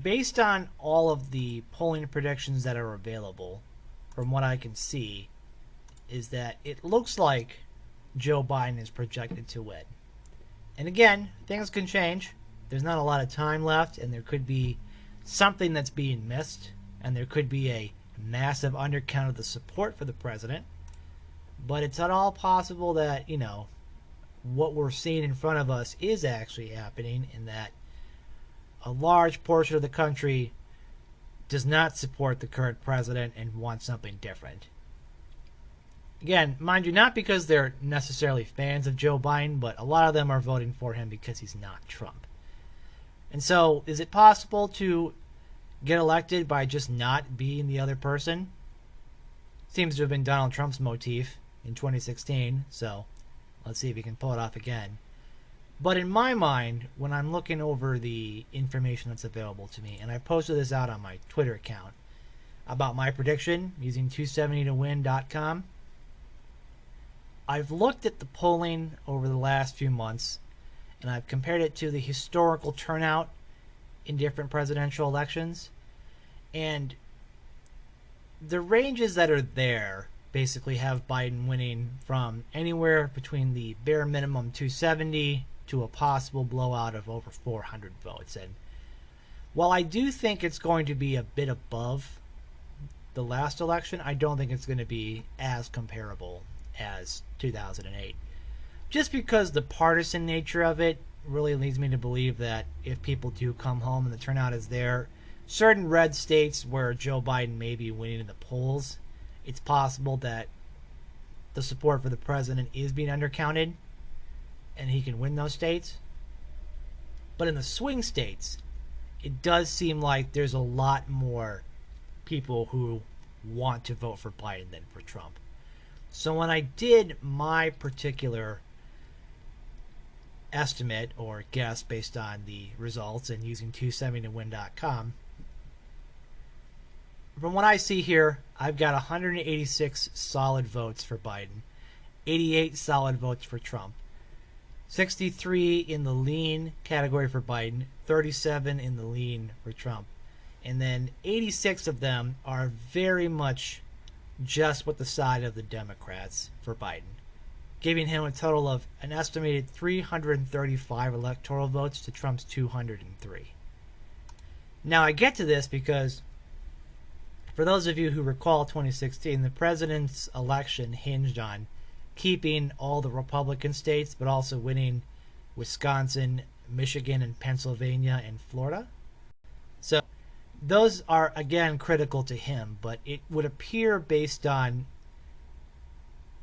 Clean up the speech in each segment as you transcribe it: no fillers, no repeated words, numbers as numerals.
based on all of the polling predictions that are available, from what I can see, is that it looks like Joe Biden is projected to win. And again, things can change. There's not a lot of time left, and there could be something that's being missed, and there could be a massive undercount of the support for the president. But it's at all possible that, what we're seeing in front of us is actually happening, and that a large portion of the country does not support the current president and wants something different. Again, mind you, not because they're necessarily fans of Joe Biden, but a lot of them are voting for him because he's not Trump. And so, is it possible to get elected by just not being the other person? Seems to have been Donald Trump's motif in 2016, so let's see if he can pull it off again. But in my mind, when I'm looking over the information that's available to me, and I posted this out on my Twitter account about my prediction using 270towin.com, I've looked at the polling over the last few months, and I've compared it to the historical turnout in different presidential elections. And the ranges that are there basically have Biden winning from anywhere between the bare minimum 270 to a possible blowout of over 400 votes. And while I do think it's going to be a bit above the last election, I don't think it's going to be as comparable as 2008. Just because the partisan nature of it really leads me to believe that if people do come home and the turnout is there, certain red states where Joe Biden may be winning in the polls, it's possible that the support for the president is being undercounted and he can win those states. But in the swing states, it does seem like there's a lot more people who want to vote for Biden than for Trump. So when I did my particular estimate or guess based on the results and using 270towin.com, from what I see here, I've got 186 solid votes for Biden, 88 solid votes for Trump, 63 in the lean category for Biden, 37 in the lean for Trump, and then 86 of them are very much just with the side of the Democrats for Biden, giving him a total of an estimated 335 electoral votes to Trump's 203. Now I get to this because, for those of you who recall 2016, the president's election hinged on keeping all the Republican states, but also winning Wisconsin, Michigan, and Pennsylvania and Florida. So those are, again, critical to him, but it would appear based on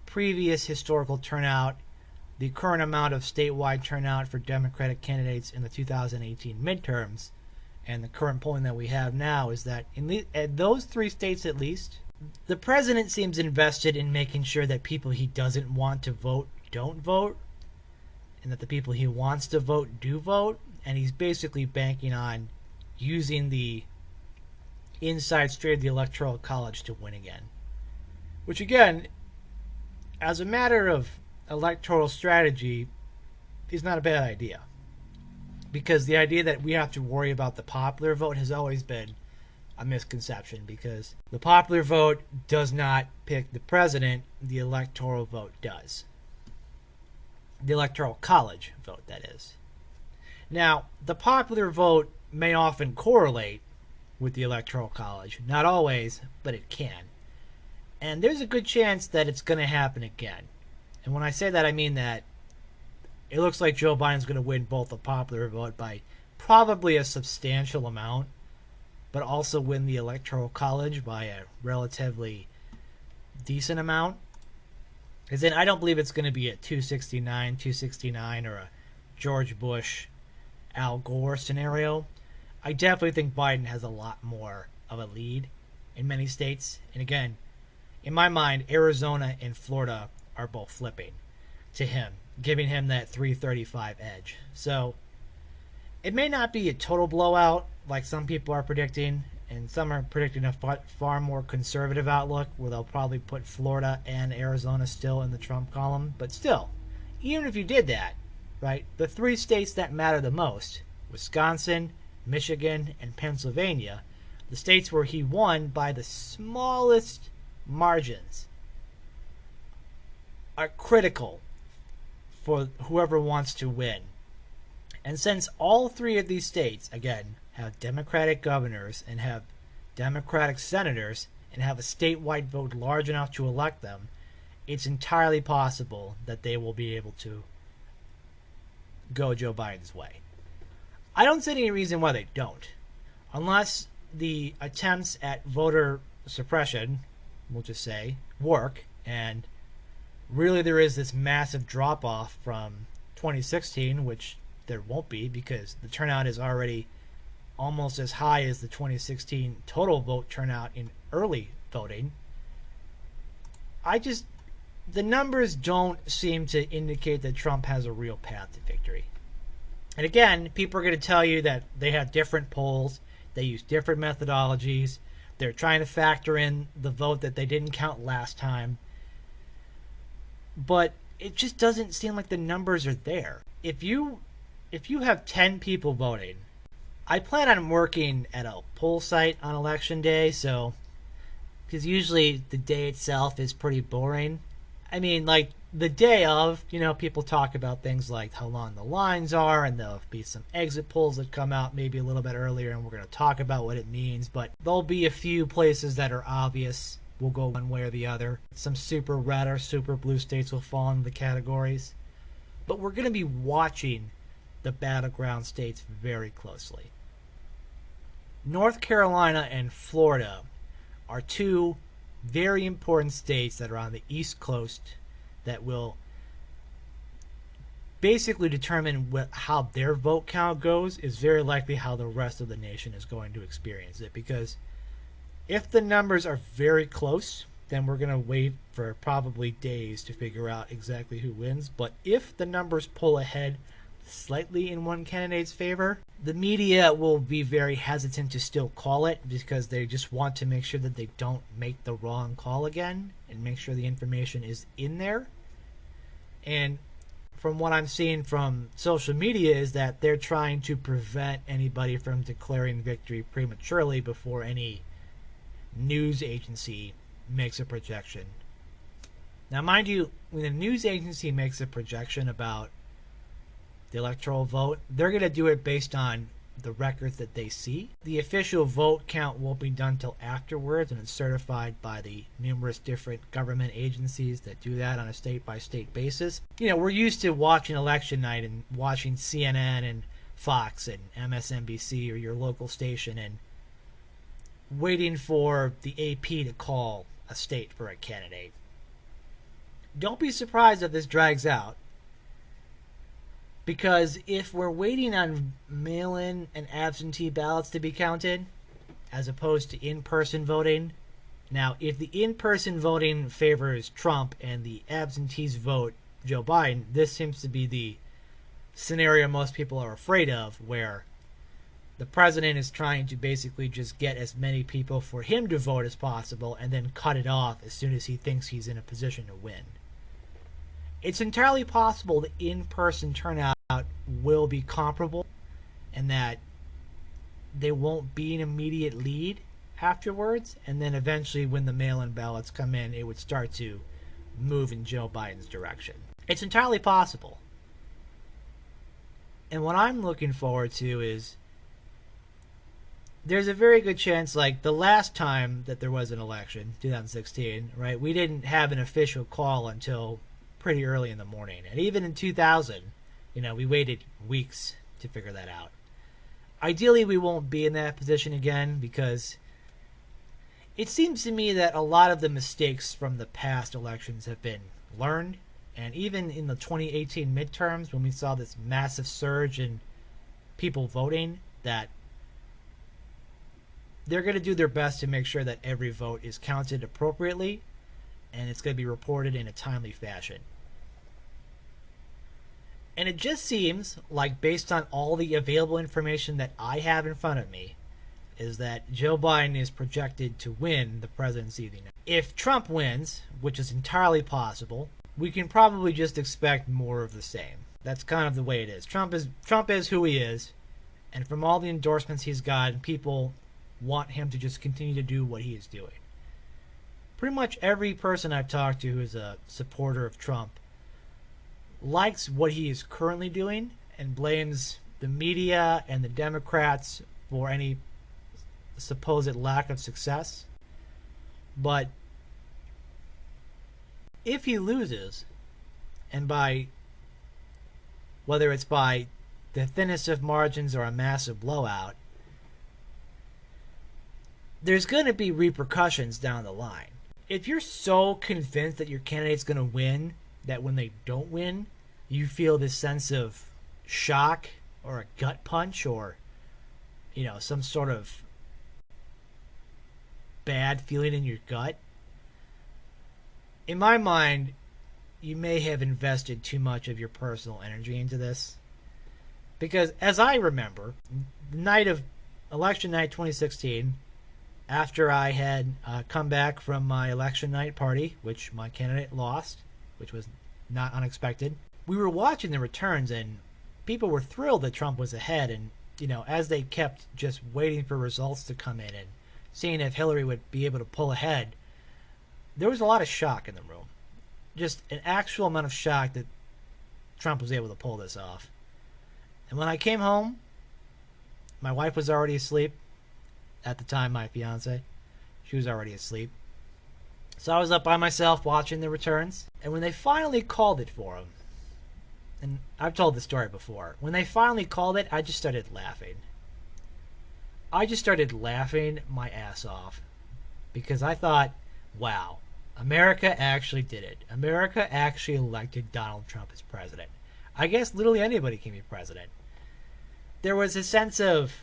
previous historical turnout, the current amount of statewide turnout for Democratic candidates in the 2018 midterms, and the current polling that we have now, is that in those three states at least, the president seems invested in making sure that people he doesn't want to vote don't vote, and that the people he wants to vote do vote, and he's basically banking on using the inside straight of the Electoral College to win again. Which again, as a matter of electoral strategy, is not a bad idea. Because the idea that we have to worry about the popular vote has always been a misconception, because the popular vote does not pick the president, the electoral vote does. The Electoral College vote, that is. Now, the popular vote may often correlate with the Electoral College. Not always, but it can. And there's a good chance that it's going to happen again. And when I say that, I mean that it looks like Joe Biden's going to win both the popular vote by probably a substantial amount, but also win the Electoral College by a relatively decent amount. Because then I don't believe it's going to be a 269 or a George Bush, Al Gore scenario. I definitely think Biden has a lot more of a lead in many states. And again, in my mind, Arizona and Florida are both flipping to him, giving him that 335 edge. So it may not be a total blowout like some people are predicting, and some are predicting a far more conservative outlook where they'll probably put Florida and Arizona still in the Trump column. But still, even if you did that, right, the three states that matter the most, Wisconsin, Michigan, and Pennsylvania, the states where he won by the smallest margins, are critical for whoever wants to win. And since all three of these states, again, have Democratic governors and have Democratic senators and have a statewide vote large enough to elect them, it's entirely possible that they will be able to go Joe Biden's way. I don't see any reason why they don't. Unless the attempts at voter suppression, we'll just say, work, and really there is this massive drop-off from 2016, which there won't be because the turnout is already almost as high as the 2016 total vote turnout in early voting. The numbers don't seem to indicate that Trump has a real path to victory. And again, people are going to tell you that they have different polls, they use different methodologies, they're trying to factor in the vote that they didn't count last time. But it just doesn't seem like the numbers are there. If you have 10 people voting, I plan on working at a poll site on election day, so because usually the day itself is pretty boring. I mean, like the day of, people talk about things like how long the lines are, and there'll be some exit polls that come out maybe a little bit earlier, and we're going to talk about what it means. But there'll be a few places that are obvious. Will go one way or the other. Some super red or super blue states will fall into the categories. But we're going to be watching the battleground states very closely. North Carolina and Florida are two very important states that are on the East Coast that will basically determine how their vote count goes is very likely how the rest of the nation is going to experience it. Because if the numbers are very close, then we're going to wait for probably days to figure out exactly who wins. But if the numbers pull ahead slightly in one candidate's favor, the media will be very hesitant to still call it because they just want to make sure that they don't make the wrong call again and make sure the information is in there. And from what I'm seeing from social media is that they're trying to prevent anybody from declaring victory prematurely before any news agency makes a projection. Now, mind you, when a news agency makes a projection about the electoral vote, they're going to do it based on the records that they see. The official vote count won't be done till afterwards, and it's certified by the numerous different government agencies that do that on a state-by-state basis. We're used to watching election night and watching CNN and Fox and MSNBC or your local station and waiting for the AP to call a state for a candidate. Don't be surprised if this drags out, because if we're waiting on mail-in and absentee ballots to be counted as opposed to in-person voting, now if the in-person voting favors Trump and the absentees vote Joe Biden, this seems to be the scenario most people are afraid of, where the president is trying to basically just get as many people for him to vote as possible and then cut it off as soon as he thinks he's in a position to win. It's entirely possible the in-person turnout will be comparable and that they won't be an immediate lead afterwards, and then eventually when the mail-in ballots come in, it would start to move in Joe Biden's direction. It's entirely possible. And what I'm looking forward to is there's a very good chance, like the last time that there was an election, 2016, right, we didn't have an official call until pretty early in the morning. And even in 2000, we waited weeks to figure that out. Ideally, we won't be in that position again because it seems to me that a lot of the mistakes from the past elections have been learned. And even in the 2018 midterms, when we saw this massive surge in people voting, that they're going to do their best to make sure that every vote is counted appropriately and it's going to be reported in a timely fashion. And it just seems like, based on all the available information that I have in front of me, is that Joe Biden is projected to win the presidency. If Trump wins, which is entirely possible, we can probably just expect more of the same. That's kind of the way it is. Trump is who he is, And from all the endorsements he's gotten, people want him to just continue to do what he is doing. Pretty much every person I've talked to who is a supporter of Trump likes what he is currently doing and blames the media and the Democrats for any supposed lack of success. But if he loses, and by whether it's by the thinnest of margins or a massive blowout, there's going to be repercussions down the line. If you're so convinced that your candidate's going to win that when they don't win, you feel this sense of shock or a gut punch or, some sort of bad feeling in your gut, in my mind, you may have invested too much of your personal energy into this. Because as I remember, the night of election night 2016, after I had come back from my election night party, which my candidate lost, which was not unexpected, we were watching the returns and people were thrilled that Trump was ahead. And, as they kept just waiting for results to come in and seeing if Hillary would be able to pull ahead, there was a lot of shock in the room. Just an actual amount of shock that Trump was able to pull this off. And when I came home, my wife was already asleep. At the time, my fiance, she was already asleep. So I was up by myself watching the returns. And when they finally called it for him, and I've told this story before, when they finally called it, I just started laughing. I just started laughing my ass off because I thought, wow, America actually did it. America actually elected Donald Trump as president. I guess literally anybody can be president. There was a sense of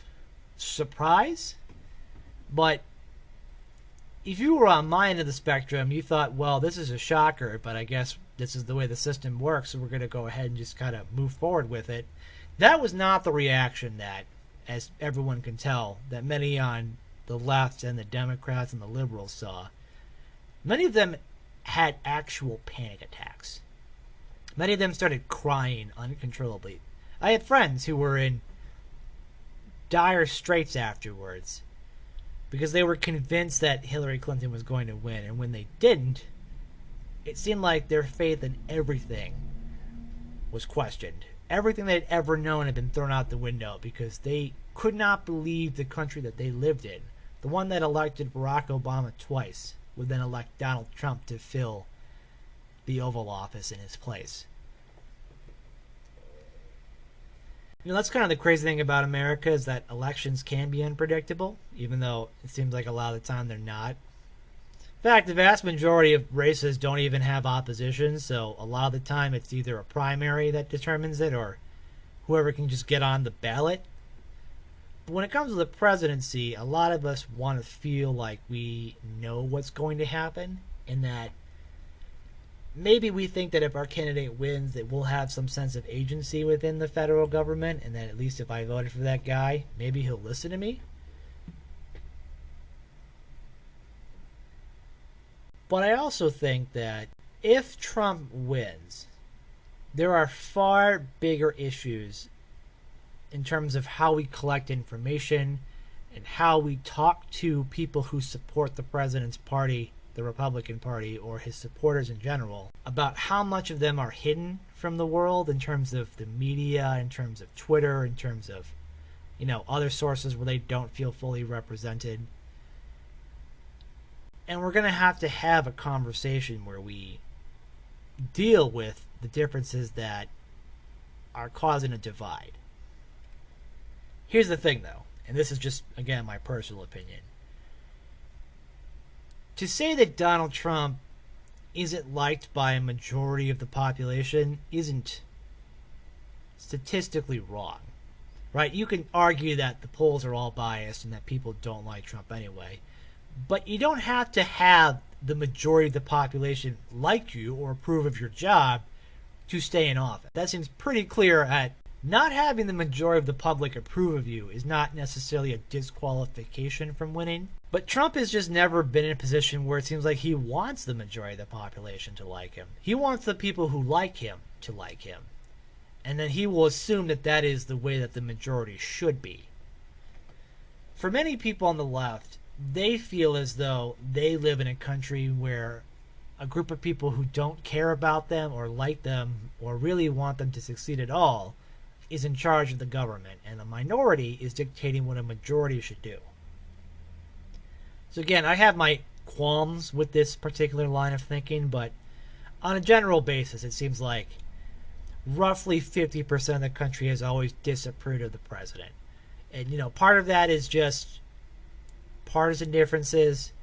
surprise, but if you were on my end of the spectrum, you thought, well, this is a shocker, but I guess this is the way the system works, so we're going to go ahead and just kind of move forward with it. That was not the reaction that, as everyone can tell, that many on the left and the Democrats and the liberals saw. Many of them had actual panic attacks. Many of them started crying uncontrollably. I had friends who were in dire straits afterwards because they were convinced that Hillary Clinton was going to win, and when they didn't, it seemed like their faith in everything was questioned. Everything they'd ever known had been thrown out the window because they could not believe the country that they lived in. The one that elected Barack Obama twice would then elect Donald Trump to fill the Oval Office in his place. That's kind of the crazy thing about America, is that elections can be unpredictable, even though it seems like a lot of the time they're not. In fact, the vast majority of races don't even have opposition, so a lot of the time it's either a primary that determines it or whoever can just get on the ballot. But when it comes to the presidency, a lot of us want to feel like we know what's going to happen, and that maybe we think that if our candidate wins, that we'll have some sense of agency within the federal government, and that at least if I voted for that guy, maybe he'll listen to me. But I also think that if Trump wins, there are far bigger issues in terms of how we collect information and how we talk to people who support the president's party, the Republican Party, or his supporters in general, about how much of them are hidden from the world in terms of the media, in terms of Twitter, in terms of, other sources where they don't feel fully represented. And we're going to have a conversation where we deal with the differences that are causing a divide. Here's the thing, though, and this is just, again, my personal opinion. To say that Donald Trump isn't liked by a majority of the population isn't statistically wrong, right? You can argue that the polls are all biased and that people don't like Trump anyway, but you don't have to have the majority of the population like you or approve of your job to stay in office. That seems pretty clear. At not having the majority of the public approve of you is not necessarily a disqualification from winning. But Trump has just never been in a position where it seems like he wants the majority of the population to like him. He wants the people who like him to like him. And then he will assume that that is the way that the majority should be. For many people on the left, they feel as though they live in a country where a group of people who don't care about them or like them or really want them to succeed at all is in charge of the government, and a minority is dictating what a majority should do. So again, I have my qualms with this particular line of thinking, but on a general basis, it seems like roughly 50% of the country has always disapproved of the president. And, you know, part of that is just partisan differences.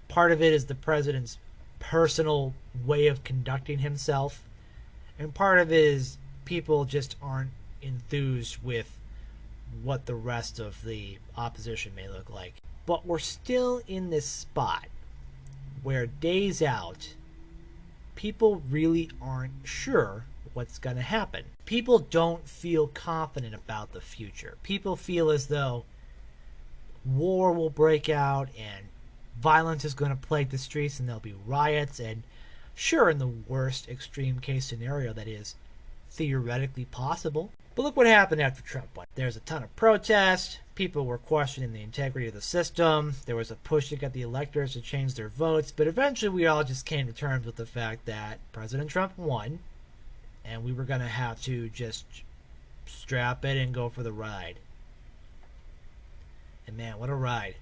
Part of it is the president's personal way of conducting himself. And part of it is people just aren't enthused with what the rest of the opposition may look like. But we're still in this spot where days out, people really aren't sure what's going to happen. People don't feel confident about the future. People feel as though war will break out and violence is going to plague the streets and there'll be riots, and sure, in the worst extreme case scenario, that is theoretically possible. But look what happened after Trump won. There's a ton of protests. People were questioning the integrity of the system. There was a push to get the electors to change their votes. But eventually we all just came to terms with the fact that President Trump won, and we were going to have to just strap it and go for the ride. And man, what a ride.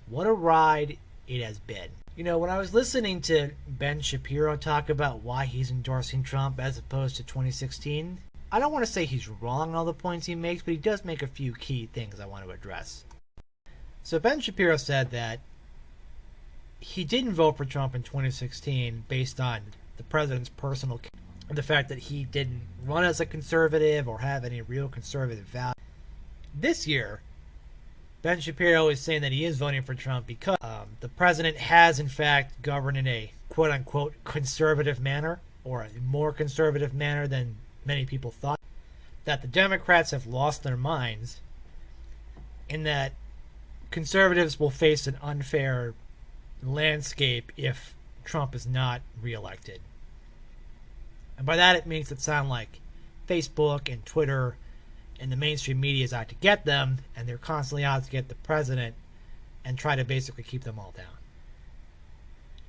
What a ride it has been. You know, when I was listening to Ben Shapiro talk about why he's endorsing Trump as opposed to 2016, I don't want to say he's wrong on all the points he makes, but he does make a few key things I want to address. So Ben Shapiro said that he didn't vote for Trump in 2016 based on the president's personal, the fact that he didn't run as a conservative or have any real conservative value. This year, Ben Shapiro is saying that he is voting for Trump because the president has, in fact, governed in a quote-unquote conservative manner, or a more conservative manner than many people thought, that the Democrats have lost their minds, and that conservatives will face an unfair landscape if Trump is not reelected. And by that it makes it sound like Facebook and Twitter and the mainstream media is out to get them, and they're constantly out to get the president and try to basically keep them all down.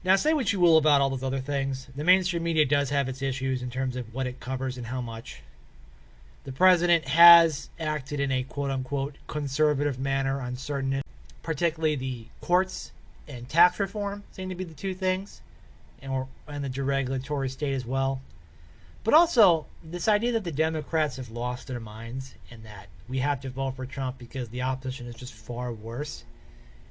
Now, say what you will about all those other things. The mainstream media does have its issues in terms of what it covers and how much. The president has acted in a quote-unquote conservative manner on certain issues, particularly the courts and tax reform seem to be the two things, and the deregulatory state as well. But also, this idea that the Democrats have lost their minds and that we have to vote for Trump because the opposition is just far worse,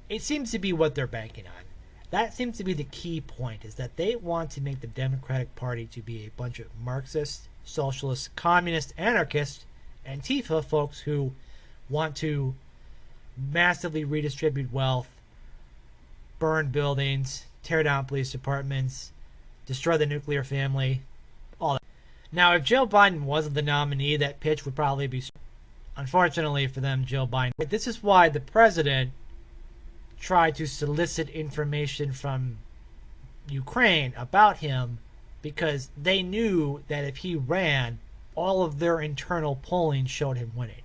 it seems to be what they're banking on. That seems to be the key point, is that they want to make the Democratic Party to be a bunch of Marxist, socialist, communist, anarchist, Antifa folks who want to massively redistribute wealth, burn buildings, tear down police departments, destroy the nuclear family, all that. Now, if Joe Biden wasn't the nominee, that pitch would probably be... Unfortunately for them, Joe Biden... This is why the president tried to solicit information from Ukraine about him, because they knew that if he ran, all of their internal polling showed him winning.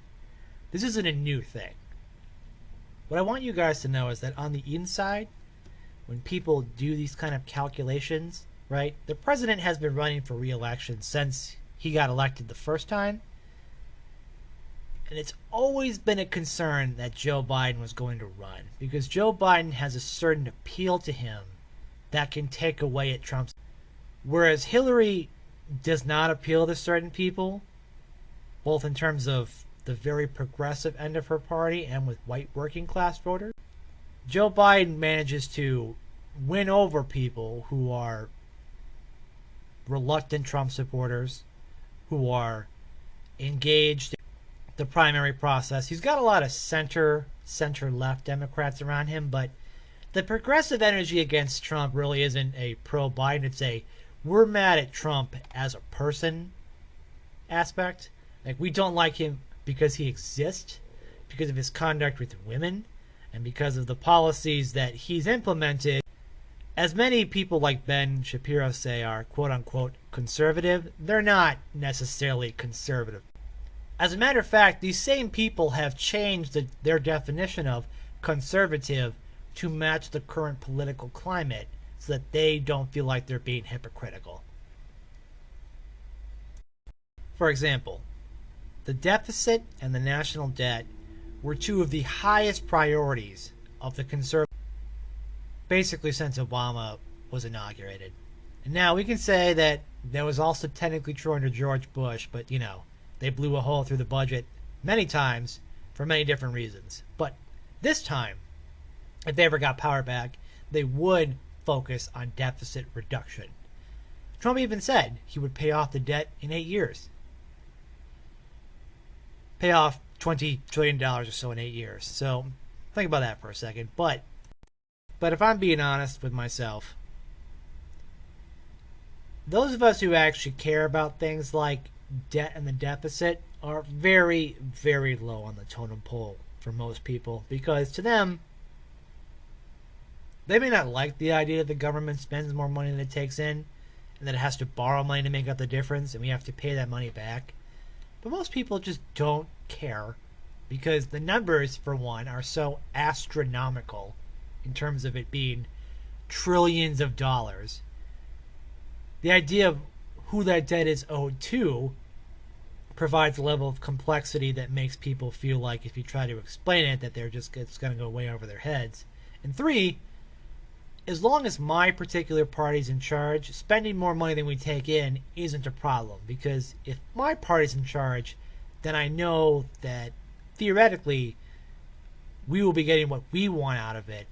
This isn't a new thing. What I want you guys to know is that on the inside, when people do these kind of calculations, right, the president has been running for re-election since he got elected the first time. And it's always been a concern that Joe Biden was going to run, because Joe Biden has a certain appeal to him that can take away at Trump's. Whereas Hillary does not appeal to certain people, both in terms of the very progressive end of her party and with white working class voters. Joe Biden manages to win over people who are reluctant Trump supporters, who are engaged the primary process. He's got a lot of center-left Democrats around him, but the progressive energy against Trump really isn't a pro-Biden. It's a we're mad at Trump as a person aspect. Like, we don't like him because he exists, because of his conduct with women, and because of the policies that he's implemented. as many people like Ben Shapiro say are quote-unquote conservative, they're not necessarily conservative. As a matter of fact, these same people have changed their definition of conservative to match the current political climate so that they don't feel like they're being hypocritical. For example, the deficit and the national debt were two of the highest priorities of the conservatives basically since Obama was inaugurated. And now we can say that that was also technically true under George Bush, but they blew a hole through the budget many times for many different reasons. But this time, if they ever got power back, they would focus on deficit reduction. Trump even said he would pay off the debt in 8 years. Pay off $20 trillion or so in 8 years. So think about that for a second. But if I'm being honest with myself, those of us who actually care about things like debt and the deficit are very, very low on the totem pole for most people, because to them, they may not like the idea that the government spends more money than it takes in and that it has to borrow money to make up the difference and we have to pay that money back. But most people just don't care because the numbers, for one, are so astronomical in terms of it being trillions of dollars. The idea of who that debt is owed to provides a level of complexity that makes people feel like if you try to explain it, that it's going to go way over their heads. And three, as long as my particular party's in charge, spending more money than we take in isn't a problem. Because if my party's in charge, then I know that theoretically we will be getting what we want out of it.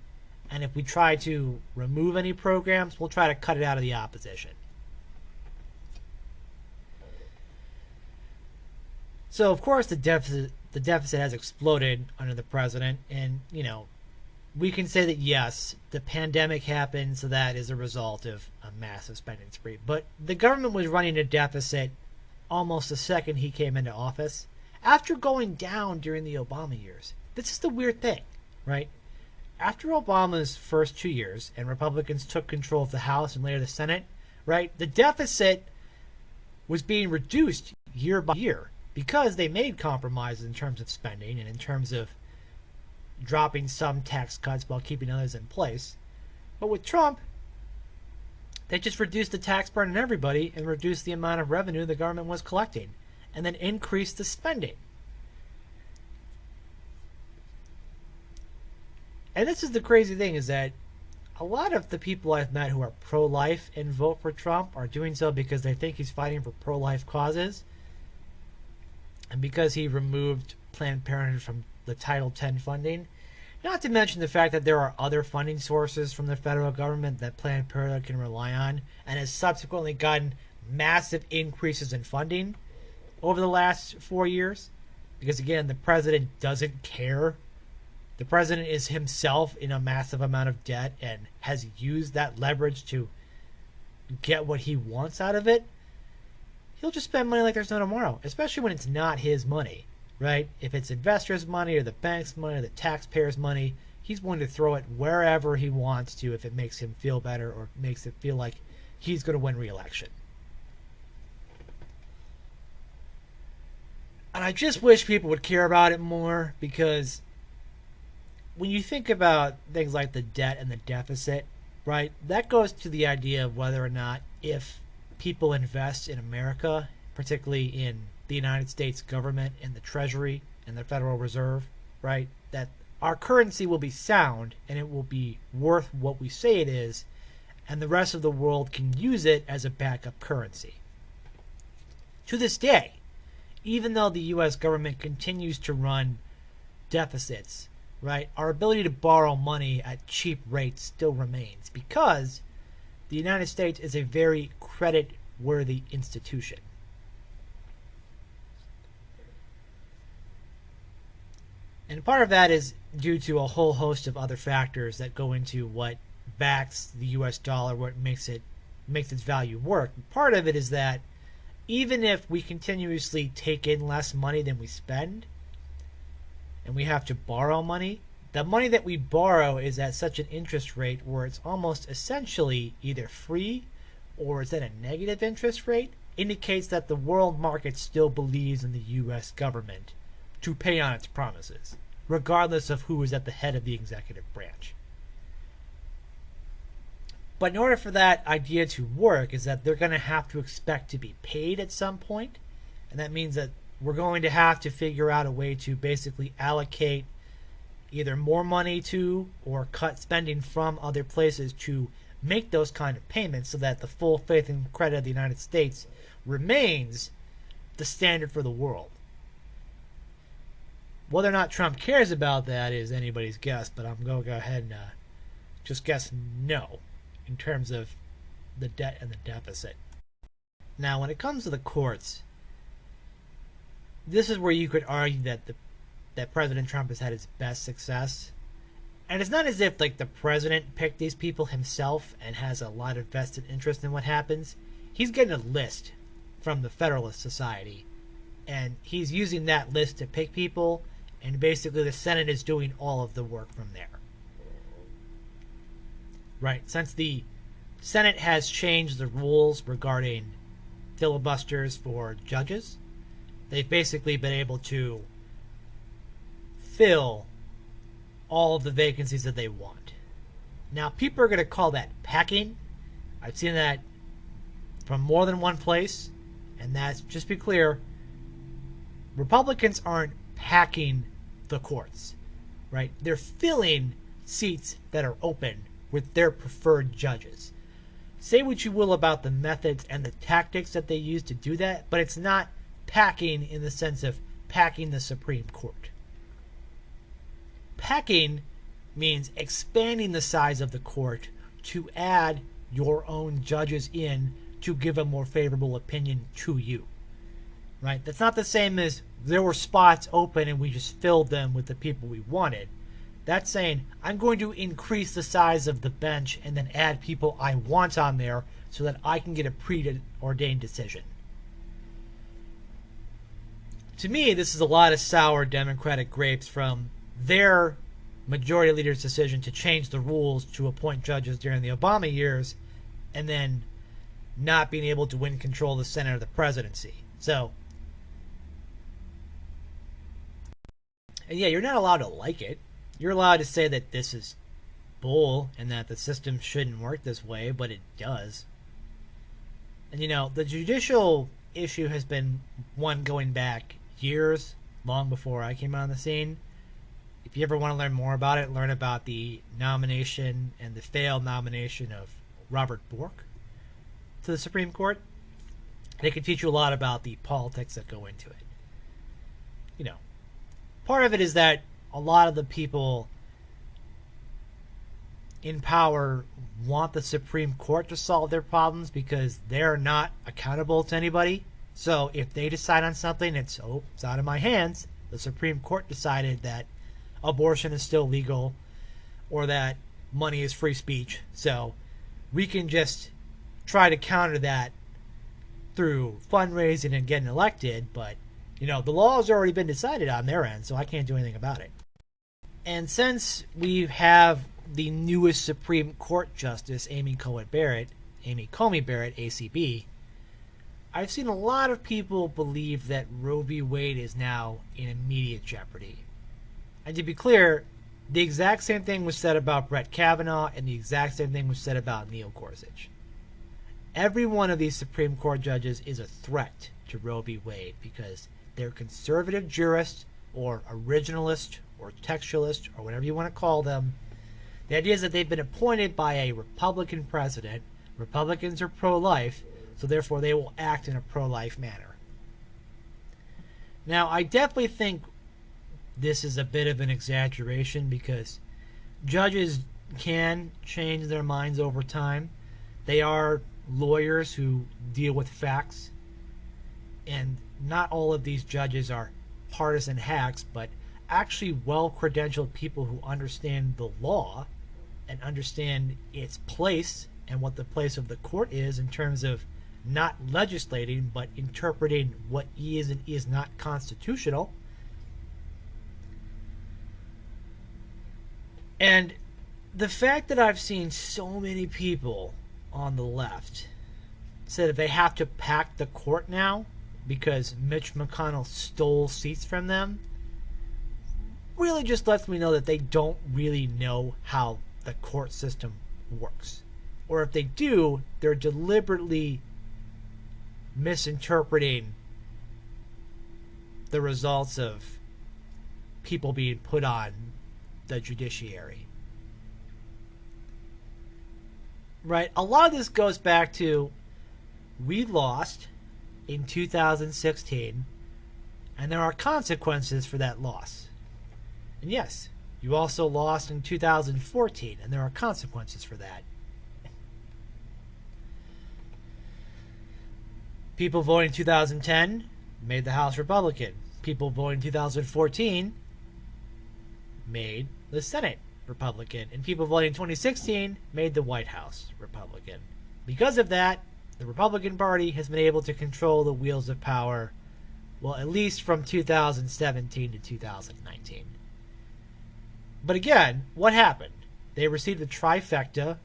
And if we try to remove any programs, we'll try to cut it out of the opposition. So, of course, the deficit has exploded under the president. And, we can say that, yes, the pandemic happened, so that is a result of a massive spending spree. But the government was running a deficit almost the second he came into office, after going down during the Obama years. This is the weird thing, right? After Obama's first 2 years and Republicans took control of the House and later the Senate, right, the deficit was being reduced year by year because they made compromises in terms of spending and in terms of dropping some tax cuts while keeping others in place. But with Trump, they just reduced the tax burden on everybody and reduced the amount of revenue the government was collecting and then increased the spending. And this is the crazy thing, is that a lot of the people I've met who are pro-life and vote for Trump are doing so because they think he's fighting for pro-life causes and because he removed Planned Parenthood from the Title X funding. Not to mention the fact that there are other funding sources from the federal government that Planned Parenthood can rely on and has subsequently gotten massive increases in funding over the last 4 years. Because again, the president doesn't care. The president is himself in a massive amount of debt and has used that leverage to get what he wants out of it. He'll just spend money like there's no tomorrow, especially when it's not his money, right? If it's investors' money or the bank's money or the taxpayers' money, he's willing to throw it wherever he wants to if it makes him feel better or makes it feel like he's going to win re-election. And I just wish people would care about it more, because when you think about things like the debt and the deficit, right, that goes to the idea of whether or not, if people invest in America, particularly in the United States government and the Treasury and the Federal Reserve, right, that our currency will be sound and it will be worth what we say it is, and the rest of the world can use it as a backup currency. To this day, even though the U.S. government continues to run deficits, right, our ability to borrow money at cheap rates still remains, because the United States is a very credit-worthy institution. And part of that is due to a whole host of other factors that go into what backs the U.S. dollar, what makes its value work. Part of it is that even if we continuously take in less money than we spend, and we have to borrow money, the money that we borrow is at such an interest rate where it's almost essentially either free or it's at a negative interest rate, indicates that the world market still believes in the U.S. government to pay on its promises, regardless of who is at the head of the executive branch. But in order for that idea to work is that they're going to have to expect to be paid at some point, and that means that we're going to have to figure out a way to basically allocate either more money to or cut spending from other places to make those kind of payments so that the full faith and credit of the United States remains the standard for the world. Whether or not Trump cares about that is anybody's guess, but I'm going to go ahead and just guess no in terms of the debt and the deficit. Now, when it comes to the courts, this is where you could argue that President Trump has had his best success. And it's not as if like the president picked these people himself and has a lot of vested interest in what happens. He's getting a list from the Federalist Society, and he's using that list to pick people, and basically the Senate is doing all of the work from there. Right, since the Senate has changed the rules regarding filibusters for judges, they've basically been able to fill all of the vacancies that they want. Now, people are going to call that packing. I've seen that from more than one place, and that's, just be clear, Republicans aren't packing the courts, right? They're filling seats that are open with their preferred judges. Say what you will about the methods and the tactics that they use to do that, but it's not packing in the sense of packing the Supreme Court. Packing means expanding the size of the court to add your own judges in to give a more favorable opinion to you. Right? That's not the same as there were spots open and we just filled them with the people we wanted. That's saying I'm going to increase the size of the bench and then add people I want on there so that I can get a preordained decision. To me, this is a lot of sour Democratic grapes from their majority leader's decision to change the rules to appoint judges during the Obama years and then not being able to win control of the Senate or the presidency. So, and yeah, you're not allowed to like it. You're allowed to say that this is bull and that the system shouldn't work this way, but it does. And you know, the judicial issue has been one going back years, long before I came on the scene. If you ever want to learn more about it, learn about the nomination and the failed nomination of Robert Bork to the Supreme Court. They can teach you a lot about the politics that go into it. You know, part of it is that a lot of the people in power want the Supreme Court to solve their problems because they're not accountable to anybody. So if they decide on something, it's out of my hands. The Supreme Court decided that abortion is still legal or that money is free speech. So we can just try to counter that through fundraising and getting elected. But, you know, the law has already been decided on their end, so I can't do anything about it. And since we have the newest Supreme Court Justice, Amy Coney Barrett, ACB, I've seen a lot of people believe that Roe v. Wade is now in immediate jeopardy. And to be clear, the exact same thing was said about Brett Kavanaugh and the exact same thing was said about Neil Gorsuch. Every one of these Supreme Court judges is a threat to Roe v. Wade because they're conservative jurists or originalist or textualist or whatever you want to call them. The idea is that they've been appointed by a Republican president. Republicans are pro-life, so therefore they will act in a pro-life manner. Now, I definitely think this is a bit of an exaggeration because judges can change their minds over time. They are lawyers who deal with facts, and not all of these judges are partisan hacks, but actually well-credentialed people who understand the law and understand its place and what the place of the court is in terms of not legislating but interpreting what is and is not constitutional. And the fact that I've seen so many people on the left say that they have to pack the court now because Mitch McConnell stole seats from them really just lets me know that they don't really know how the court system works. Or if they do, they're deliberately misinterpreting the results of people being put on the judiciary. Right? A lot of this goes back to we lost in 2016, and there are consequences for that loss. And yes, you also lost in 2014, and there are consequences for that. People voting in 2010 made the House Republican. People voting in 2014 made the Senate Republican. And people voting in 2016 made the White House Republican. Because of that, the Republican Party has been able to control the wheels of power, well, at least from 2017 to 2019. But again, what happened? They received a trifecta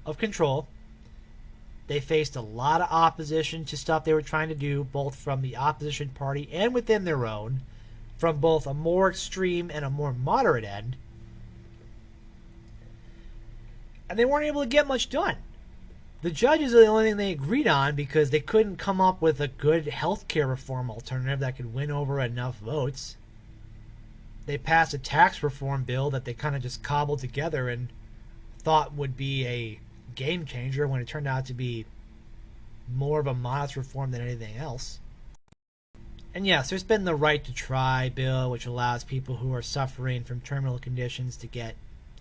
of control. They faced a lot of opposition to stuff they were trying to do, both from the opposition party and within their own, from both a more extreme and a more moderate end. And they weren't able to get much done. The judges are the only thing they agreed on because they couldn't come up with a good healthcare reform alternative that could win over enough votes. They passed a tax reform bill that they kind of just cobbled together and thought would be a game changer when it turned out to be more of a modest reform than anything else. And yes, there's been the right to try bill, which allows people who are suffering from terminal conditions to get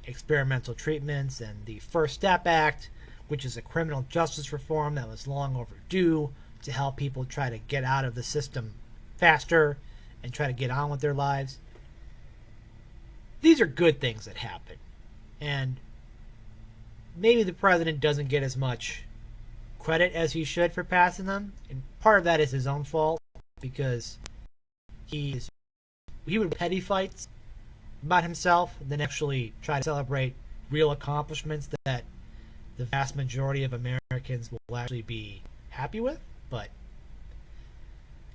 experimental treatments, and the First Step Act, which is a criminal justice reform that was long overdue to help people try to get out of the system faster and try to get on with their lives. These are good things that happen. And maybe the president doesn't get as much credit as he should for passing them. And part of that is his own fault because he would petty fights about himself than actually try to celebrate real accomplishments that the vast majority of Americans will actually be happy with. But,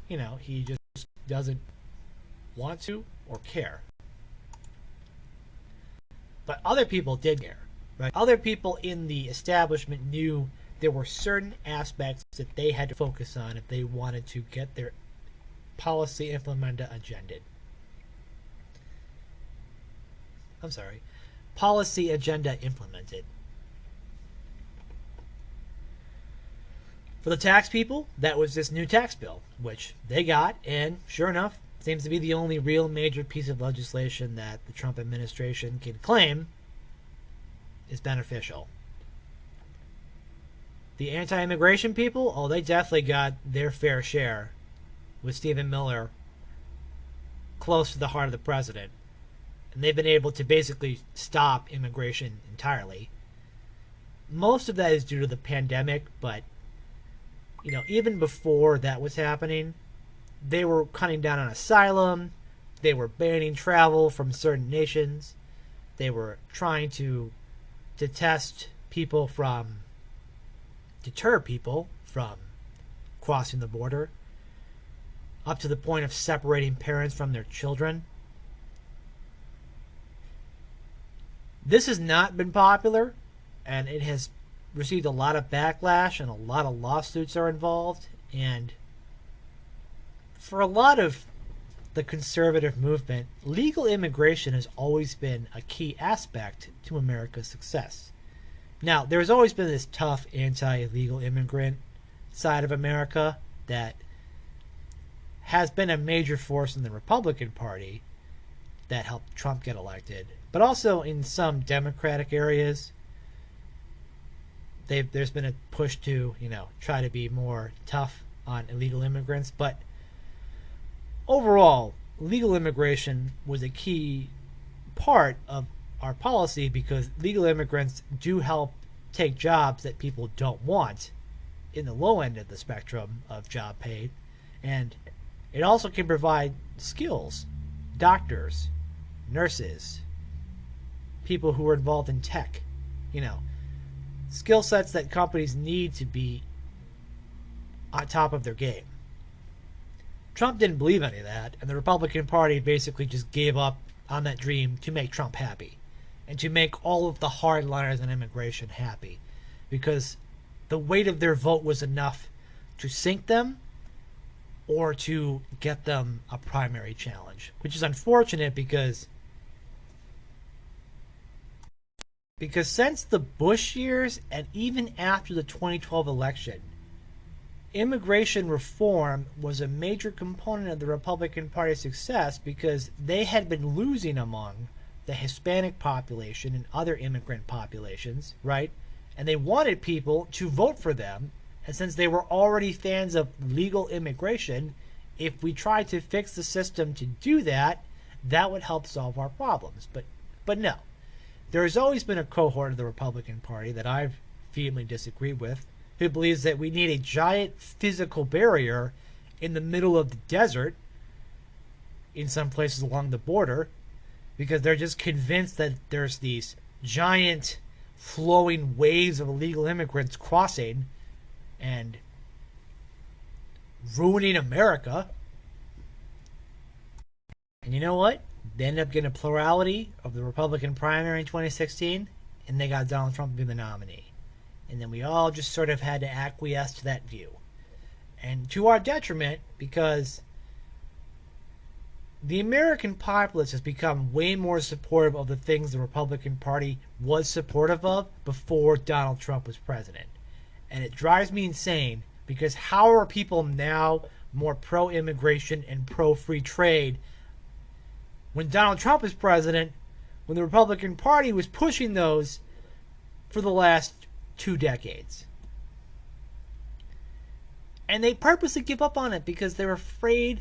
you know, he just doesn't want to or care. But other people did care, right? Other people in the establishment knew there were certain aspects that they had to focus on if they wanted to get their policy agenda implemented. For the tax people, that was this new tax bill, which they got, and sure enough, seems to be the only real major piece of legislation that the Trump administration can claim is beneficial. The anti-immigration people, oh, they definitely got their fair share with Stephen Miller close to the heart of the president. And they've been able to basically stop immigration entirely. Most of that is due to the pandemic, but you know, even before that was happening, they were cutting down on asylum, they were banning travel from certain nations, they were trying to deter people from crossing the border, up to the point of separating parents from their children. This has not been popular, and it has received a lot of backlash, and a lot of lawsuits are involved. And for a lot of the conservative movement, legal immigration has always been a key aspect to America's success. Now, there's always been this tough anti-illegal immigrant side of America that has been a major force in the Republican Party that helped Trump get elected. But also in some Democratic areas, there's been a push to, try to be more tough on illegal immigrants. But overall, legal immigration was a key part of our policy because legal immigrants do help take jobs that people don't want in the low end of the spectrum of job paid. And it also can provide skills, doctors, nurses, people who are involved in tech. You know, skill sets that companies need to be on top of their game. Trump didn't believe any of that, and the Republican Party basically just gave up on that dream to make Trump happy and to make all of the hardliners on immigration happy, because the weight of their vote was enough to sink them or to get them a primary challenge, which is unfortunate because since the Bush years and even after the 2012 election, immigration reform was a major component of the Republican Party's success because they had been losing among the Hispanic population and other immigrant populations, right? And they wanted people to vote for them. And since they were already fans of legal immigration, if we tried to fix the system to do that, that would help solve our problems. But no. There has always been a cohort of the Republican Party that I've vehemently disagreed with, who believes that we need a giant physical barrier in the middle of the desert, in some places along the border, because they're just convinced that there's these giant flowing waves of illegal immigrants crossing and ruining America. And you know what? They ended up getting a plurality of the Republican primary in 2016, and they got Donald Trump to be the nominee. And then we all just sort of had to acquiesce to that view. And to our detriment, because the American populace has become way more supportive of the things the Republican Party was supportive of before Donald Trump was president. And it drives me insane, because how are people now more pro-immigration and pro-free trade when Donald Trump was president, when the Republican Party was pushing those for the last 2 decades? And they purposely give up on it because they're afraid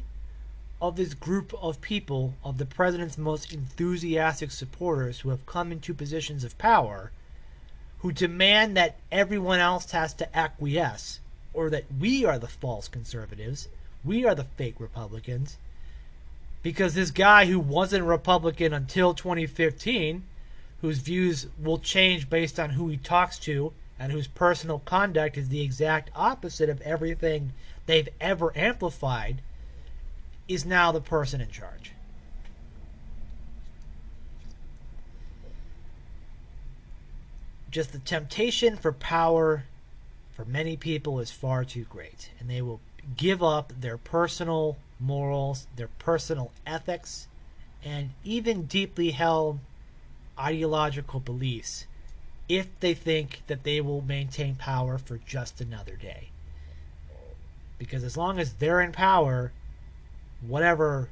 of this group of people, of the president's most enthusiastic supporters who have come into positions of power, who demand that everyone else has to acquiesce, or that we are the false conservatives, we are the fake Republicans, because this guy who wasn't a Republican until 2015, whose views will change based on who he talks to, and whose personal conduct is the exact opposite of everything they've ever amplified, is now the person in charge. Just the temptation for power for many people is far too great, and they will give up their personal morals, their personal ethics, and even deeply held ideological beliefs if they think that they will maintain power for just another day. Because as long as they're in power, whatever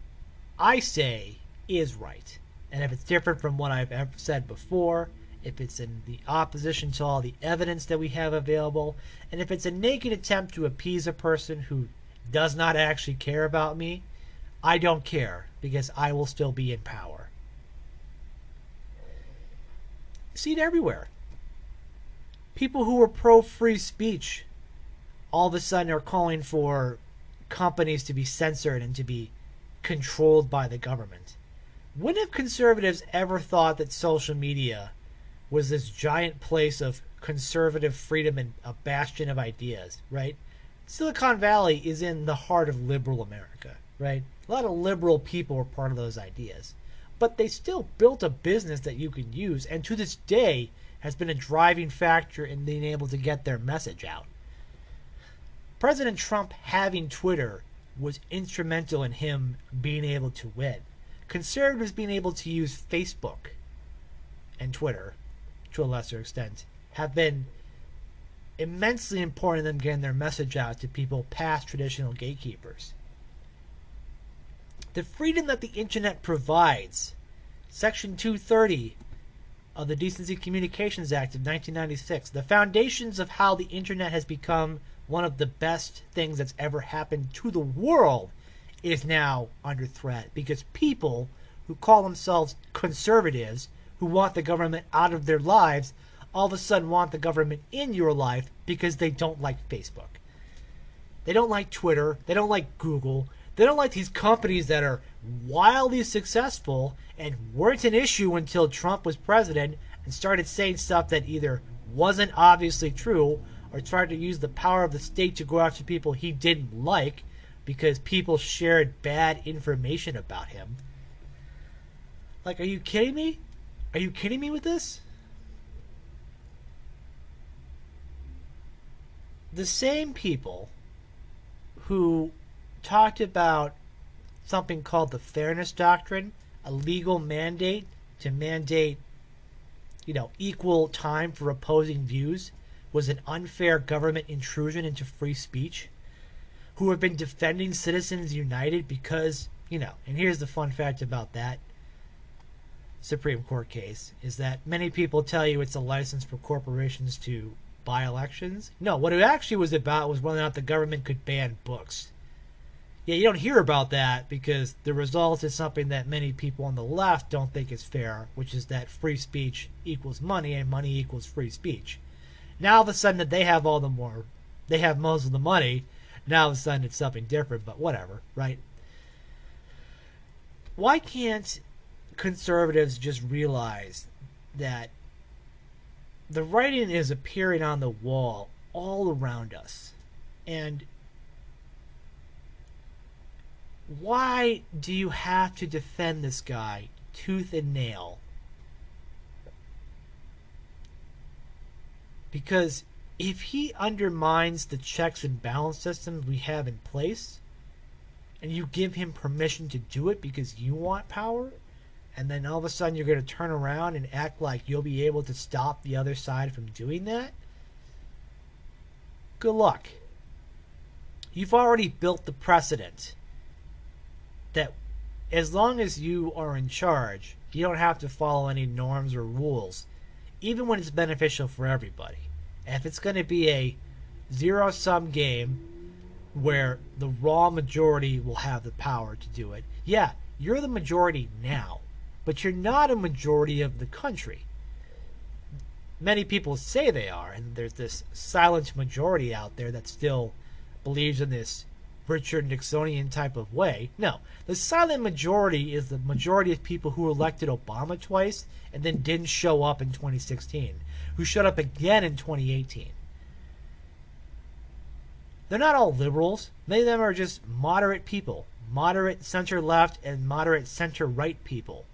I say is right. And if it's different from what I've ever said before, if it's in the opposition to all the evidence that we have available, and if it's a naked attempt to appease a person who does not actually care about me, I don't care, because I will still be in power. See it everywhere. People who are pro-free speech all of a sudden are calling for companies to be censored and to be controlled by the government. When have conservatives ever thought that social media was this giant place of conservative freedom and a bastion of ideas, right? Silicon Valley is in the heart of liberal America, right? A lot of liberal people were part of those ideas. But they still built a business that you can use, and to this day has been a driving factor in being able to get their message out. President Trump having Twitter was instrumental in him being able to win. Conservatives being able to use Facebook and Twitter, to a lesser extent, have been immensely important in them getting their message out to people past traditional gatekeepers. The freedom that the internet provides, Section 230 of the Decency Communications Act of 1996, the foundations of how the internet has become one of the best things that's ever happened to the world, is now under threat because people who call themselves conservatives, who want the government out of their lives, all of a sudden want the government in your life because they don't like Facebook. They don't like Twitter. They don't like Google. They don't like these companies that are wildly successful and weren't an issue until Trump was president and started saying stuff that either wasn't obviously true or tried to use the power of the state to go after people he didn't like because people shared bad information about him. Like, are you kidding me? Are you kidding me with this? The same people who talked about something called the Fairness Doctrine, a legal mandate to mandate, equal time for opposing views, was an unfair government intrusion into free speech, who have been defending Citizens United because, and here's the fun fact about that Supreme Court case, is that many people tell you it's a license for corporations to buy elections. No, what it actually was about was whether or not the government could ban books. Yeah, you don't hear about that because the result is something that many people on the left don't think is fair, which is that free speech equals money and money equals free speech. Now all of a sudden that they have they have most of the money, now all of a sudden it's something different, but whatever, right? Why can't conservatives just realize that the writing is appearing on the wall all around us? And why do you have to defend this guy tooth and nail? Because if he undermines the checks and balance systems we have in place, and you give him permission to do it because you want power, and then all of a sudden you're going to turn around and act like you'll be able to stop the other side from doing that, good luck. You've already built the precedent that as long as you are in charge, you don't have to follow any norms or rules, even when it's beneficial for everybody. And if it's going to be a zero-sum game where the raw majority will have the power to do it, yeah, you're the majority now, but you're not a majority of the country. Many people say they are, and there's this silent majority out there that still believes in this Richard Nixonian type of way. No, the silent majority is the majority of people who elected Obama twice and then didn't show up in 2016, who showed up again in 2018. They're not all liberals. Many of them are just moderate people, moderate center-left and moderate center-right people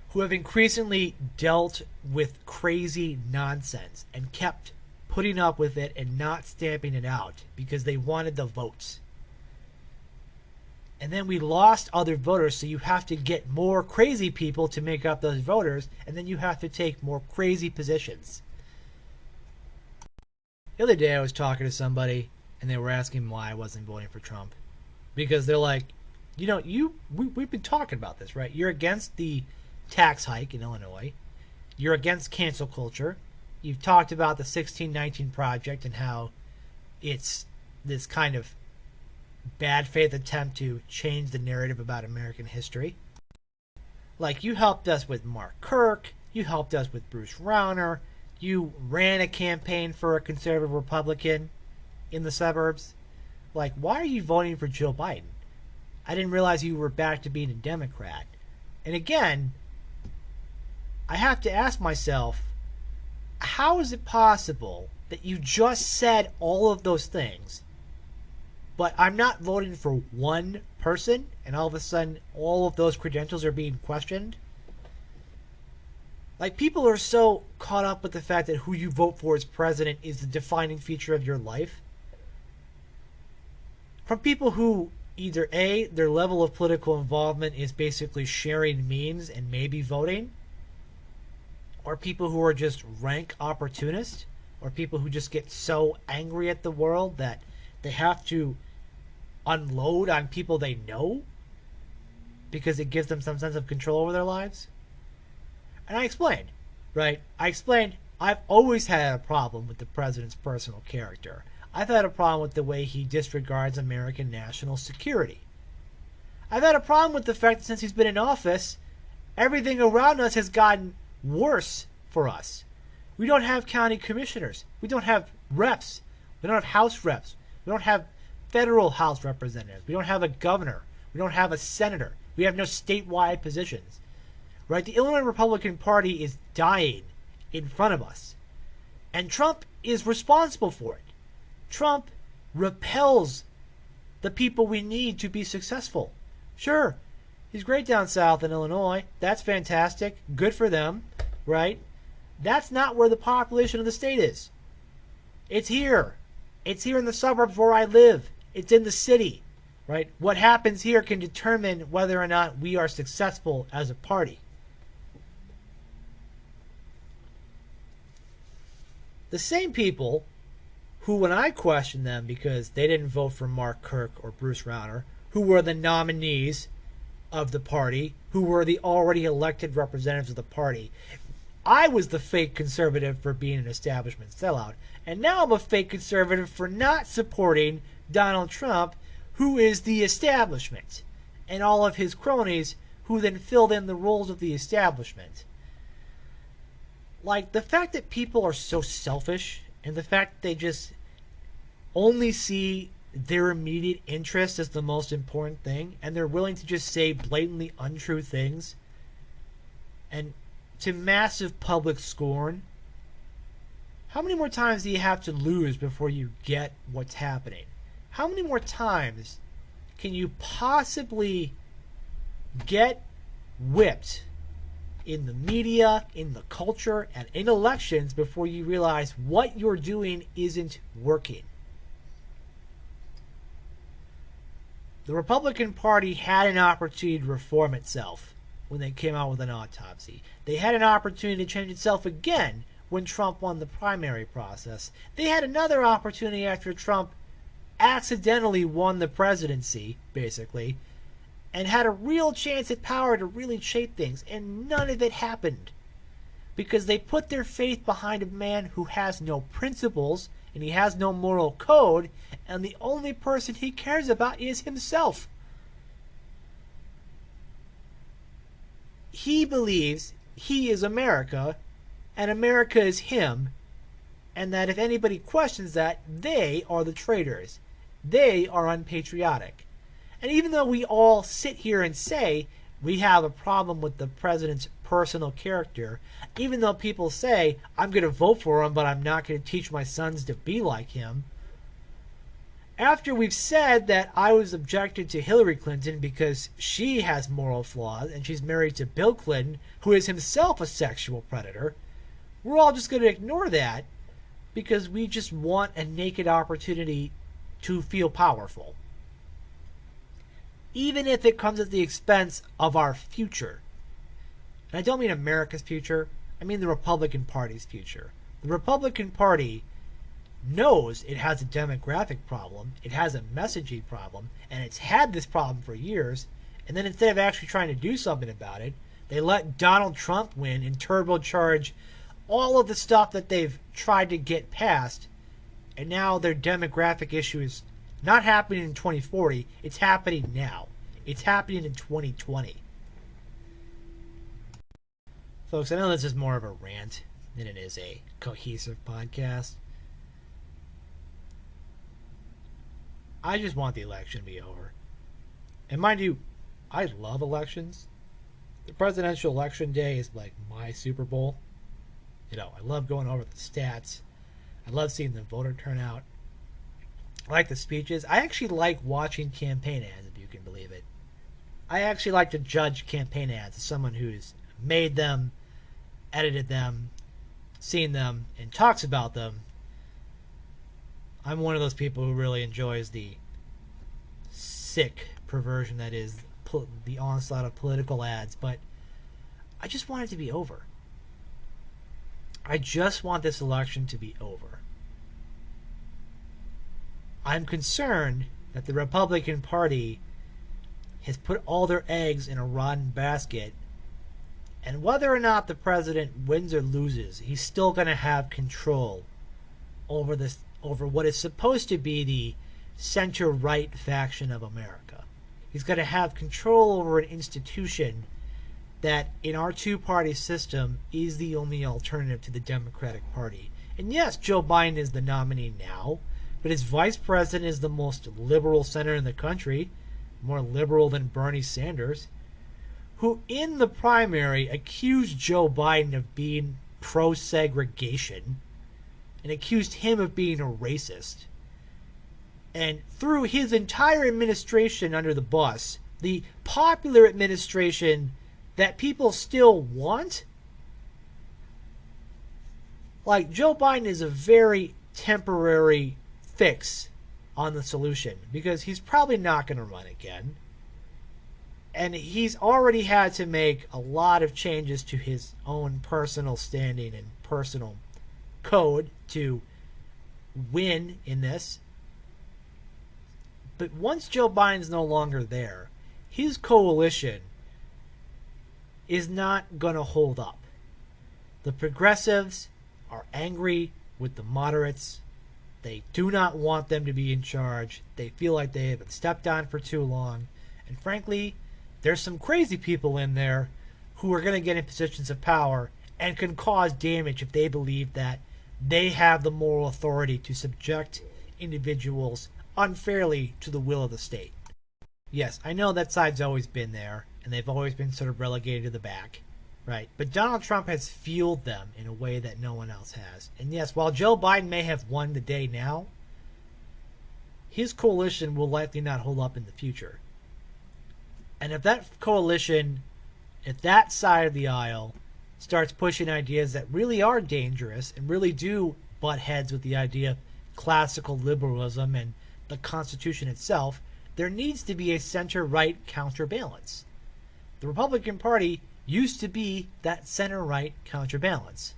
who have increasingly dealt with crazy nonsense and kept putting up with it and not stamping it out because they wanted the votes. And then we lost other voters, so you have to get more crazy people to make up those voters, and then you have to take more crazy positions. The other day I was talking to somebody, and they were asking why I wasn't voting for Trump. Because they're like, we've been talking about this, right? You're against the tax hike in Illinois. You're against cancel culture. You've talked about the 1619 Project and how it's this kind of bad faith attempt to change the narrative about American history. Like, you helped us with Mark Kirk. You helped us with Bruce Rauner. You ran a campaign for a conservative Republican in the suburbs. Like, why are you voting for Joe Biden? I didn't realize you were back to being a Democrat. And again, I have to ask myself, how is it possible that you just said all of those things, but I'm not voting for one person, and all of a sudden all of those credentials are being questioned? Like, people are so caught up with the fact that who you vote for as president is the defining feature of your life. From people who either A, their level of political involvement is basically sharing memes and maybe voting, or people who are just rank opportunists, or people who just get so angry at the world that they have to unload on people they know because it gives them some sense of control over their lives. And I explained, right? I've always had a problem with the president's personal character. I've had a problem with the way he disregards American national security. I've had a problem with the fact that since he's been in office, everything around us has gotten worse for us. We don't have county commissioners. We don't have reps. We don't have House reps. We don't have federal House representatives. We don't have a governor. We don't have a senator. We have no statewide positions. Right? The Illinois Republican Party is dying in front of us. And Trump is responsible for it. Trump repels the people we need to be successful. Sure, he's great down south in Illinois. That's fantastic. Good for them, right? That's not where the population of the state is. It's here. It's here in the suburbs where I live. It's in the city, right? What happens here can determine whether or not we are successful as a party. The same people who, when I question them because they didn't vote for Mark Kirk or Bruce Rauner, who were the nominees of the party, who were the already elected representatives of the party, I was the fake conservative for being an establishment sellout, and now I'm a fake conservative for not supporting Donald Trump, who is the establishment, and all of his cronies who then filled in the roles of the establishment. Like, the fact that people are so selfish, and the fact that they just only see their immediate interest as the most important thing, and they're willing to just say blatantly untrue things, and to massive public scorn. How many more times do you have to lose before you get what's happening? How many more times can you possibly get whipped in the media, in the culture, and in elections before you realize what you're doing isn't working? The Republican Party had an opportunity to reform itself when they came out with an autopsy. They had an opportunity to change itself again when Trump won the primary process. They had another opportunity after Trump accidentally won the presidency, basically, and had a real chance at power to really shape things, and none of it happened. Because they put their faith behind a man who has no principles, and he has no moral code, and the only person he cares about is himself. He believes he is America, and America is him, and that if anybody questions that, they are the traitors. They are unpatriotic. And even though we all sit here and say we have a problem with the president's personal character, even though people say, I'm going to vote for him, but I'm not going to teach my sons to be like him, after we've said that I was objected to Hillary Clinton because she has moral flaws and she's married to Bill Clinton, who is himself a sexual predator, we're all just going to ignore that because we just want a naked opportunity to feel powerful. Even if it comes at the expense of our future. And I don't mean America's future, I mean the Republican Party's future. The Republican Party knows it has a demographic problem, it has a messaging problem, and it's had this problem for years, and then instead of actually trying to do something about it, they let Donald Trump win and turbocharge all of the stuff that they've tried to get past, and now their demographic issue is not happening in 2040, it's happening now. It's happening in 2020. Folks, I know this is more of a rant than it is a cohesive podcast. I just want the election to be over. And mind you, I love elections. The presidential election day is like my Super Bowl. You know, I love going over the stats. I love seeing the voter turnout. I like the speeches. I actually like watching campaign ads, if you can believe it. I actually like to judge campaign ads as someone who's made them, edited them, seen them, and talks about them. I'm one of those people who really enjoys the sick perversion that is the onslaught of political ads, but I just want it to be over. I just want this election to be over. I'm concerned that the Republican Party has put all their eggs in a rotten basket, and whether or not the president wins or loses, he's still going to have control over what is supposed to be the center-right faction of America. He's going to have control over an institution that, in our two-party system, is the only alternative to the Democratic Party. And yes, Joe Biden is the nominee now, but his vice president is the most liberal senator in the country, more liberal than Bernie Sanders, who in the primary accused Joe Biden of being pro-segregation and accused him of being a racist, and threw his entire administration under the bus, the popular administration that people still want. Like, Joe Biden is a very temporary fix on the solution because he's probably not going to run again. And he's already had to make a lot of changes to his own personal standing and personal code to win in this. But once Joe Biden's no longer there, his coalition is not going to hold up. The progressives are angry with the moderates. They do not want them to be in charge. They feel like they have been stepped on for too long. And frankly, there's some crazy people in there who are going to get in positions of power and can cause damage if they believe that they have the moral authority to subject individuals unfairly to the will of the state. Yes, I know that side's always been there, and they've always been sort of relegated to the back, right? But Donald Trump has fueled them in a way that no one else has. And yes, while Joe Biden may have won the day now, his coalition will likely not hold up in the future. And if that coalition, if that side of the aisle starts pushing ideas that really are dangerous and really do butt heads with the idea of classical liberalism and the Constitution itself, there needs to be a center-right counterbalance. The Republican Party used to be that center-right counterbalance.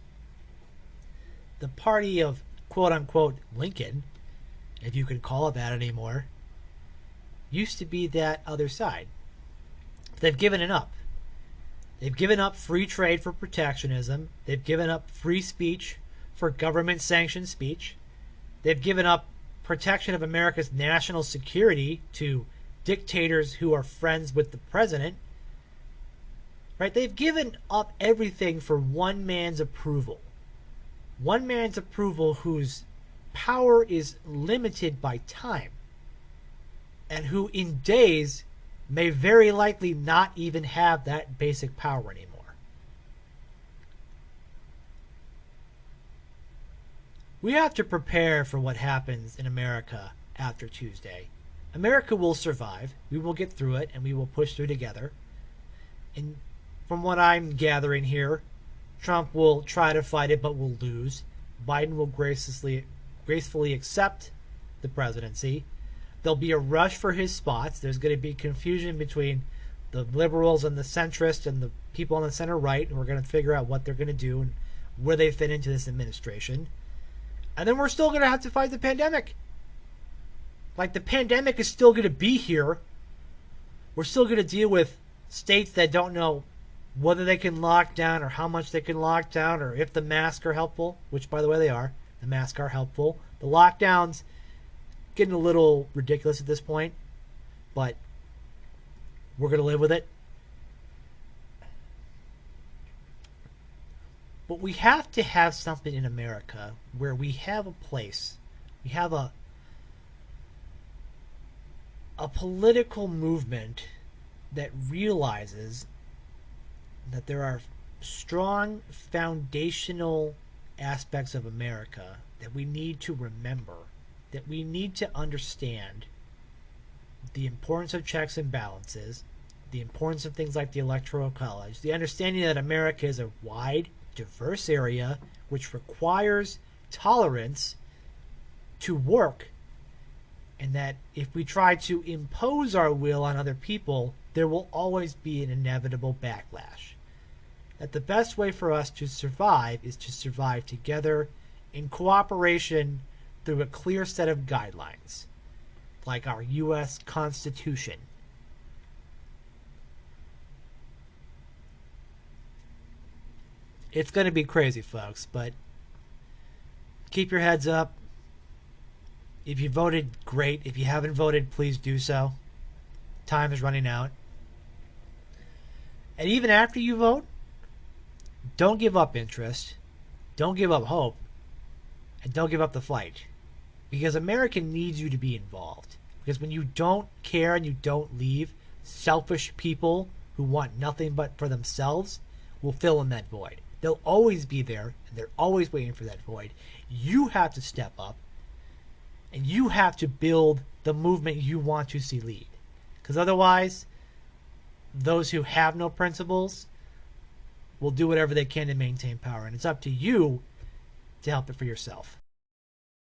The party of quote-unquote Lincoln, if you could call it that anymore, used to be that other side. They've given it up. They've given up free trade for protectionism. They've given up free speech for government-sanctioned speech. They've given up protection of America's national security to dictators who are friends with the president. Right? They've given up everything for one man's approval. One man's approval whose power is limited by time, and who in days may very likely not even have that basic power anymore. We have to prepare for what happens in America after Tuesday. America will survive. We will get through it, and we will push through together. And from what I'm gathering here, Trump will try to fight it but will lose. Biden will gracefully accept the presidency. There'll be a rush for his spots. There's going to be confusion between the liberals and the centrists and the people on the center right, and we're going to figure out what they're going to do and where they fit into this administration. And then we're still going to have to fight the pandemic. Like, the pandemic is still going to be here. We're still going to deal with states that don't know whether they can lock down or how much they can lock down or if the masks are helpful, which, by the way, they are. The masks are helpful. The lockdowns getting a little ridiculous at this point, but we're going to live with it. But we have to have something in America where we have a place, we have a political movement that realizes that there are strong foundational aspects of America that we need to remember, that we need to understand the importance of checks and balances, the importance of things like the Electoral College, the understanding that America is a wide, diverse area which requires tolerance to work, and that if we try to impose our will on other people, there will always be an inevitable backlash. That the best way for us to survive is to survive together in cooperation through a clear set of guidelines, like our U.S. Constitution. It's going to be crazy, folks, but keep your heads up. If you voted, great. If you haven't voted, please do so. Time is running out. And even after you vote, don't give up interest. Don't give up hope. And don't give up the fight. Because America needs you to be involved. Because when you don't care and you don't leave, selfish people who want nothing but for themselves will fill in that void. They'll always be there, and they're always waiting for that void. You have to step up, and you have to build the movement you want to see lead. Because otherwise, those who have no principles will do whatever they can to maintain power. And it's up to you to help it for yourself.